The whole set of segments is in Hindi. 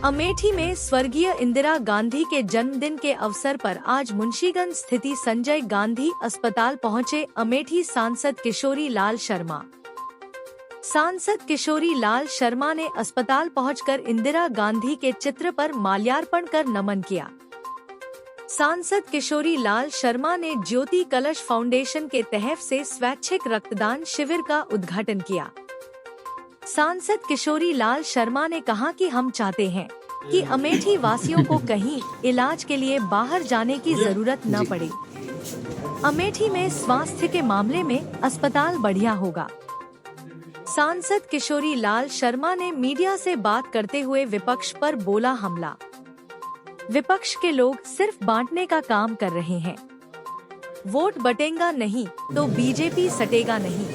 अमेठी में स्वर्गीय इंदिरा गांधी के जन्मदिन के अवसर पर आज मुंशीगंज स्थित संजय गांधी अस्पताल पहुंचे अमेठी सांसद किशोरी लाल शर्मा। सांसद किशोरी लाल शर्मा ने अस्पताल पहुंचकर इंदिरा गांधी के चित्र पर माल्यार्पण कर नमन किया। सांसद किशोरी लाल शर्मा ने ज्योति कलश फाउंडेशन के तहत से स्वैच्छिक रक्तदान शिविर का उद्घाटन किया। सांसद किशोरी लाल शर्मा ने कहा कि हम चाहते हैं कि अमेठी वासियों को कहीं इलाज के लिए बाहर जाने की जरूरत न पड़े। अमेठी में स्वास्थ्य के मामले में अस्पताल बढ़िया होगा। सांसद किशोरी लाल शर्मा ने मीडिया से बात करते हुए विपक्ष पर बोला हमला। विपक्ष के लोग सिर्फ बांटने का काम कर रहे हैं। वोट बटेगा नहीं तो बीजेपी सटेगा नहीं।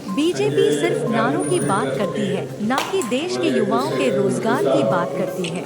बीजेपी सिर्फ नारों की बात करती है, न कि देश के युवाओं के रोजगार की बात करती है।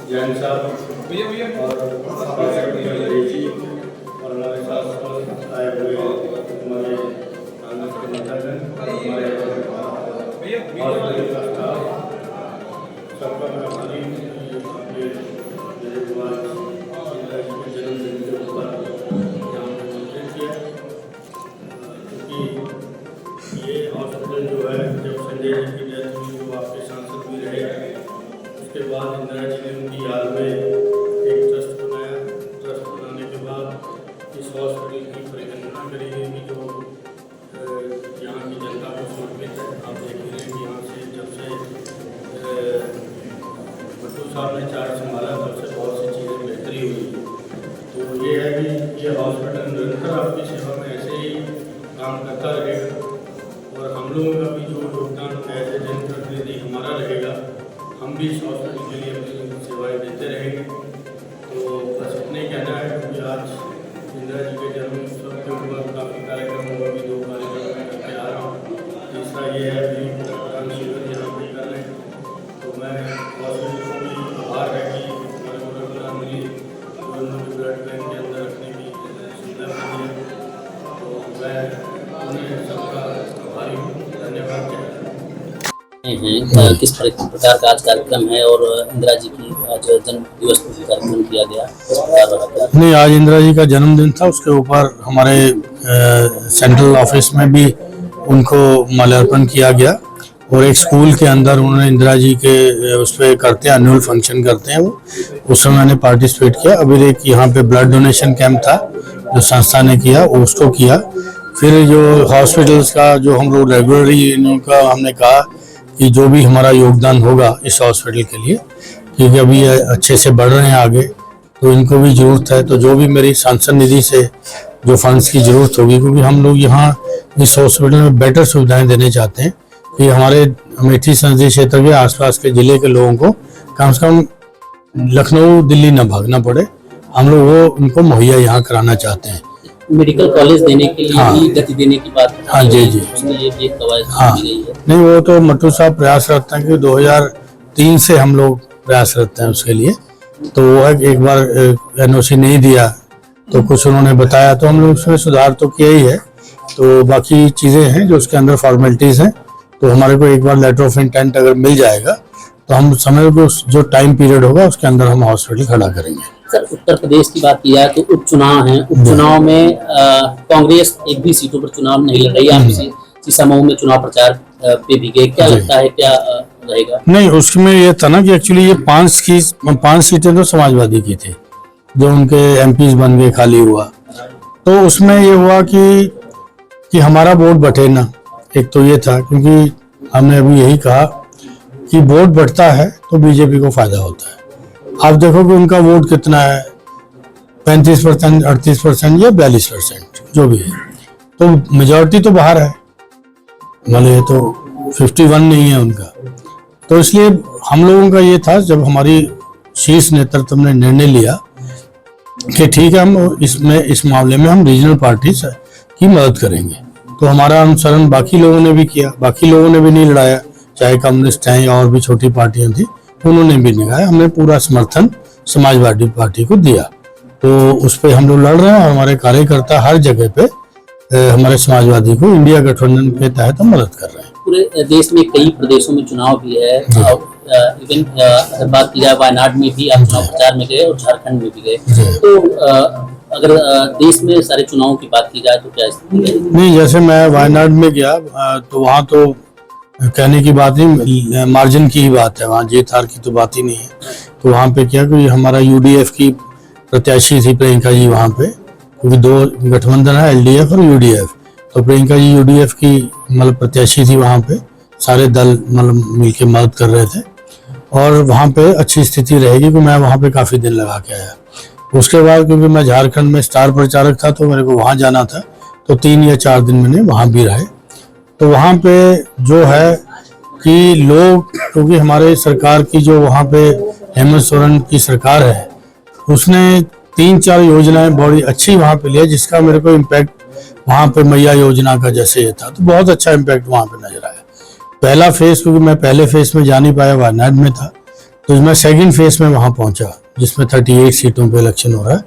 ये हॉस्पिटल जो है जब संजय जी की डेथ हुई जो आपके सांसद भी रहे, उसके बाद इंदिरा जी ने उनकी याद में एक ट्रस्ट बनाया। ट्रस्ट बनाने के बाद इस हॉस्पिटल की परिकल्पना करी गई कि जो यहाँ की जनता को समर्पित है। आप देख रहे हैं कि यहाँ से जब से भट्टू साहब ने चार्ज संभाला तब से बहुत सी चीज़ें बेहतरी हुई। तो ये है कि ये हॉस्पिटल निरंतर आपकी सेवा में ऐसे ही काम करता रहेगा और हम लोगों का भी जो योगदान एज ए जनप्रतिनिधि हमारा रहेगा, हम भी इस हॉस्पिटल के लिए अपनी सेवाएं देते रहेंगे। तो बस इतने कहना है क्योंकि आज इंदिरा जी के जन्म उत्सव के ऊपर काफ़ी कार्यक्रम होगा, भी 2 कार्यक्रम मैं करके आ रहा हूँ। तीसरा ये है कि रक्तदान शिविर यहाँ पे कर रहे हैं। तो मैं हॉस्पिटल को भी आभार है कि हमारे को रक्तदान मिली जो उन्होंने ब्लड बैंक के अंदर रखने की सुविधा दी है। तो मैं उन्हें सबका आभारी हूँ। धन्यवाद। किस प्रकार का आज कार्यक्रम है और इंदिरा जी की आज जन्म दिवस पर कार्यक्रम किया गया? नहीं, आज इंदिरा जी का जन्मदिन था, उसके ऊपर हमारे सेंट्रल ऑफिस में भी उनको माल्यार्पण किया गया और एक स्कूल के अंदर उन्होंने इंदिरा जी के उस पर करते हैं, एनुअल फंक्शन करते हैं वो, उसमें मैंने पार्टिसिपेट किया। अभी एक यहाँ पे ब्लड डोनेशन कैंप था जो संस्था ने किया, उसको किया। फिर जो हॉस्पिटल्स का जो हम लोग रेगुलरली इनका हमने कहा कि जो भी हमारा योगदान होगा इस हॉस्पिटल के लिए, क्योंकि अभी ये अच्छे से बढ़ रहे हैं आगे, तो इनको भी ज़रूरत है। तो जो भी मेरी सांसद निधि से जो फंड्स की ज़रूरत होगी, क्योंकि हम लोग यहाँ इस हॉस्पिटल में बेटर सुविधाएं देने चाहते हैं कि हमारे अमेठी संसदीय क्षेत्र के आसपास के ज़िले के लोगों को कम से कम लखनऊ दिल्ली न भागना पड़े। हम लोग वो उनको मुहैया यहाँ कराना चाहते हैं। मेडिकल कॉलेज देने के लिए भी गति देने की बात। हाँ जी जी, उसके लिए भी एक कवायद की गई है। नहीं, वो तो मट्टू साहब प्रयासरत हैं कि 2003 से हम लोग प्रयासरत हैं उसके लिए। तो वो है कि एक बार एनओसी नहीं दिया तो कुछ उन्होंने बताया, तो हम लोग उसमें सुधार तो किया ही है। तो बाकी चीज़ें हैं जो उसके अंदर फॉर्मेलिटीज़ हैं, तो हमारे को एक बार लेटर ऑफ इंटेंट अगर मिल जाएगा तो हम समय को जो टाइम पीरियड होगा उसके अंदर हम हॉस्पिटल खड़ा करेंगे। सर, उत्तर प्रदेश की बात की जाए तो उपचुनाव है। उपचुनाव में कांग्रेस एक भी सीटों पर चुनाव नहीं लड़ रही है। आप सीसामऊ में चुनाव प्रचार पे भी गए, क्या लगता है क्या रहेगा? नहीं, उसमें ये था ना कि एक्चुअली ये 5 सीटें तो समाजवादी की थी जो उनके एमपीज बन गए, खाली हुआ। तो उसमें ये हुआ कि हमारा वोट बटे ना। एक तो ये था, क्योंकि हमने अभी यही कहा कि वोट बढ़ता है तो बीजेपी को फायदा होता है। आप देखो कि उनका वोट कितना है, 35%, 38% या 42%, जो भी है। तो मेजॉरिटी तो बाहर है, भले तो 51 नहीं है उनका। तो इसलिए हम लोगों का ये था, जब हमारी शीर्ष नेतृत्व ने निर्णय लिया कि ठीक है, हम इस मामले में हम रीजनल पार्टीज की मदद करेंगे। तो हमारा अनुसरण बाकी लोगों ने भी किया। बाकी लोगों ने भी नहीं लड़ाया, चाहे कम्युनिस्ट हैं या और भी छोटी पार्टियां थी, उन्होंने भी नहीं लड़ाया। हमने पूरा समर्थन समाजवादी पार्टी को दिया। तो उस पर हम लोग लड़ रहे हैं और हमारे कार्यकर्ता हर जगह पे हमारे समाजवादी को इंडिया गठबंधन के तहत हम मदद कर रहे हैं। पूरे देश में कई प्रदेशों में चुनाव भी है और इवन अगर बात की जाए वायनाड में भी आप चुनाव प्रचार में गए और झारखंड में भी गए, तो अगर देश में सारे चुनावों की बात की जाए तो क्या स्थिति है? नहीं, जैसे मैं वायनाड में गया तो वहाँ तो कहने की बात नहीं, मार्जिन की ही बात है, वहाँ जीत हार की तो बात ही नहीं है। तो वहाँ पे क्या कि हमारा यूडीएफ की प्रत्याशी थी प्रियंका जी वहाँ पे, क्योंकि दो गठबंधन है, एलडीएफ और यूडीएफ। तो प्रियंका जी यूडीएफ की मतलब प्रत्याशी थी वहाँ पे, सारे दल मतलब मिलके मदद कर रहे थे और वहाँ पे अच्छी स्थिति रहेगी। कि मैं वहाँ पे काफ़ी दिन लगा के आया। उसके बाद क्योंकि मैं झारखंड में स्टार प्रचारक था तो मेरे को वहाँ जाना था, तो 3 या 4 दिन मैंने वहाँ भी रहे। तो वहाँ पे जो है कि लोग, क्योंकि हमारे सरकार की जो वहाँ पे हेमंत सोरेन की सरकार है, उसने 3-4 योजनाएं बड़ी अच्छी वहाँ पे लिया, जिसका मेरे को इम्पैक्ट वहाँ पे मैया योजना का जैसे ये था, तो बहुत अच्छा इम्पैक्ट वहाँ पे नजर आया। पहला फेज, क्योंकि मैं पहले फेज में जा नहीं पाया, वायनाड में था, तो मैं सेकंड फेज में वहाँ पहुँचा जिसमें 38 सीटों पे इलेक्शन हो रहा है।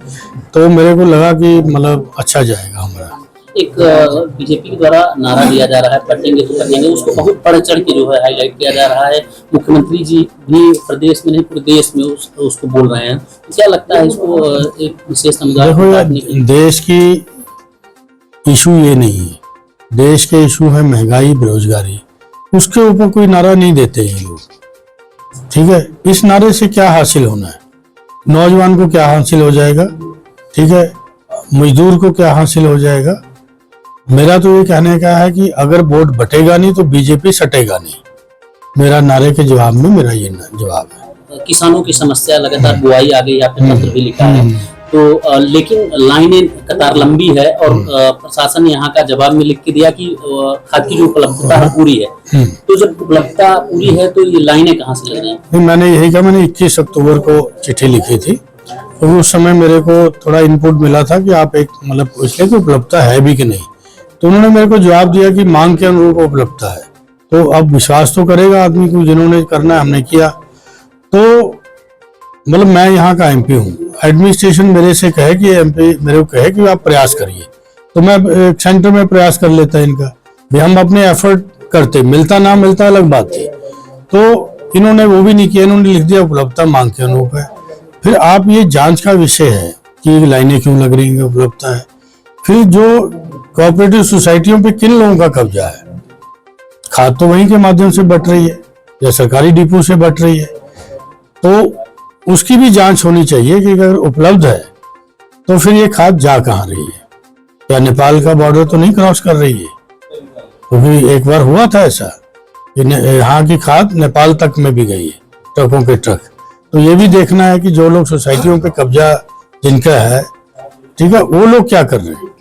तो मेरे को लगा कि मतलब अच्छा जाएगा हमारा। एक बीजेपी के द्वारा नारा दिया जा रहा है, कटेंगे तो कटेंगे, उसको बहुत बढ़ चढ़ के जो है हाईलाइट किया जा रहा है। मुख्यमंत्री जी भी प्रदेश में नहीं पूरे देश में उसको बोल रहे हैं। क्या लगता है इसको एक विशेष समुदाय को काटने की? देश की इशू ये नहीं है, देश के इशू है महंगाई, बेरोजगारी, उसके ऊपर कोई नारा नहीं देते ये लोग। ठीक है, इस नारे से क्या हासिल होना है, नौजवान को क्या हासिल हो जाएगा, ठीक है, मजदूर को क्या हासिल हो जाएगा। मेरा तो ये कहने का है कि अगर वोट बटेगा नहीं तो बीजेपी सटेगा नहीं। मेरा नारे के जवाब में मेरा ये जवाब है। किसानों की समस्या लगातार बुआई आ गई, आपने पत्र भी लिखा है, तो लेकिन लाइनें कतार लंबी है और प्रशासन यहाँ का जवाब में लिख के दिया कि खाद की जो उपलब्धता है पूरी है। तो जब उपलब्धता पूरी है तो ये लाइनें कहाँ से ले रहे हैं? मैंने यही कहा, मैंने 21 अक्टूबर को चिट्ठी लिखी थी, तो उस समय मेरे को थोड़ा इनपुट मिला था कि आप एक मतलब पूछ लें कि उपलब्धता है भी कि नहीं। तो उन्होंने मेरे को जवाब दिया कि मांग के अनुरूप उपलब्धता है। तो अब विश्वास तो करेगा आदमी को, जिन्होंने करना है हमने किया। तो मतलब मैं यहाँ का एमपी हूँ, एडमिनिस्ट्रेशन मेरे से कहे कि एमपी मेरे को कहे कि आप प्रयास करिए, तो मैं सेंटर में प्रयास कर लेता इनका भी, हम अपने एफर्ट करते, मिलता ना मिलता अलग बात थी। तो इन्होंने वो भी नहीं किया, इन्होंने लिख दिया उपलब्धता मांग के अनुरूप है। फिर आप ये जांच का विषय है कि लाइनें क्यों लग रही हैं, उपलब्धता है। फिर जो कोऑपरेटिव सोसाइटियों पे किन लोगों का कब्जा है, खाद तो वहीं के माध्यम से बट रही है या सरकारी डिपो से बट रही है, तो उसकी भी जांच होनी चाहिए कि अगर उपलब्ध है तो फिर ये खाद जा कहाँ रही है, क्या नेपाल का बॉर्डर तो नहीं क्रॉस कर रही है। क्योंकि एक बार हुआ था ऐसा कि यहाँ की खाद नेपाल तक में भी गई है, ट्रकों के ट्रक। तो ये भी देखना है कि जो लोग सोसाइटियों पे कब्जा जिनका है, ठीक है, वो लोग क्या कर रहे हैं।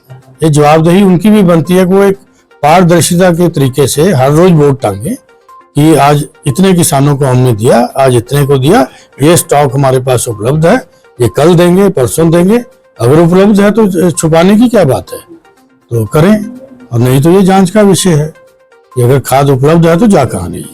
ये जवाबदेही उनकी भी बनती है कि वो एक पारदर्शिता के तरीके से हर रोज वोट टांगे कि आज इतने किसानों को हमने दिया, आज इतने को दिया, ये स्टॉक हमारे पास उपलब्ध है, ये कल देंगे, परसों देंगे। अगर उपलब्ध है तो छुपाने की क्या बात है, तो करें, और नहीं तो ये जांच का विषय है कि अगर खाद उपलब्ध है तो जा कहाँ नहीं है।